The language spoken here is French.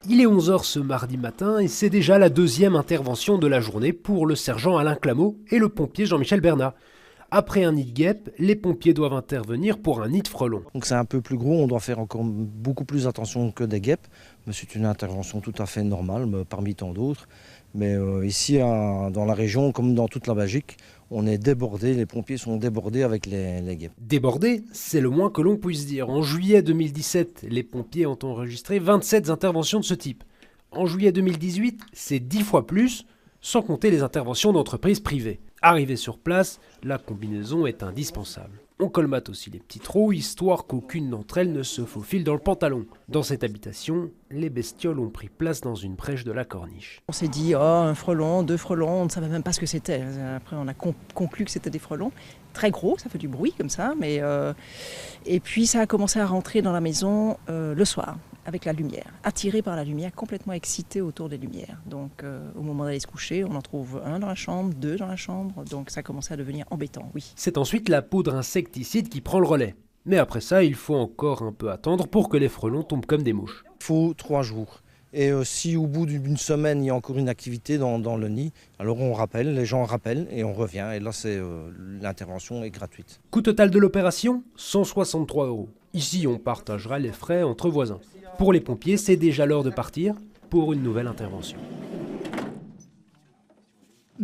Il est 11 h ce mardi matin et c'est déjà la deuxième intervention de la journée pour le sergent Alain Clameau et le pompier Jean-Michel Bernat. Après un nid de guêpe, les pompiers doivent intervenir pour un nid de frelons. Donc c'est un peu plus gros, on doit faire encore beaucoup plus attention que des guêpes. Mais c'est une intervention tout à fait normale, parmi tant d'autres. Mais ici, dans la région, comme dans toute la Belgique, on est débordés, les pompiers sont débordés avec les guêpes. Débordés, c'est le moins que l'on puisse dire. En juillet 2017, les pompiers ont enregistré 27 interventions de ce type. En juillet 2018, c'est 10 fois plus, sans compter les interventions d'entreprises privées. Arrivé sur place, la combinaison est indispensable. On colmate aussi les petits trous, histoire qu'aucune d'entre elles ne se faufile dans le pantalon. Dans cette habitation, les bestioles ont pris place dans une brèche de la corniche. On s'est dit, un frelon, 2 frelons, on ne savait même pas ce que c'était. Après, on a conclu que c'était des frelons. Très gros, ça fait du bruit comme ça. Et puis, ça a commencé à rentrer dans la maison le soir, avec la lumière. Attiré par la lumière, complètement excité autour des lumières. Donc, au moment d'aller se coucher, on en trouve 1 dans la chambre, 2 dans la chambre. Donc, ça commençait à devenir embêtant, oui. C'est ensuite la poudre insecticide qui prend le relais. Mais après ça, il faut encore un peu attendre pour que les frelons tombent comme des mouches. Il faut 3 jours. Et si au bout d'une semaine, il y a encore une activité dans le nid, alors on rappelle, les gens rappellent et on revient. Et là, l'intervention est gratuite. Coût total de l'opération, 163 €. Ici, on partagera les frais entre voisins. Pour les pompiers, c'est déjà l'heure de partir pour une nouvelle intervention.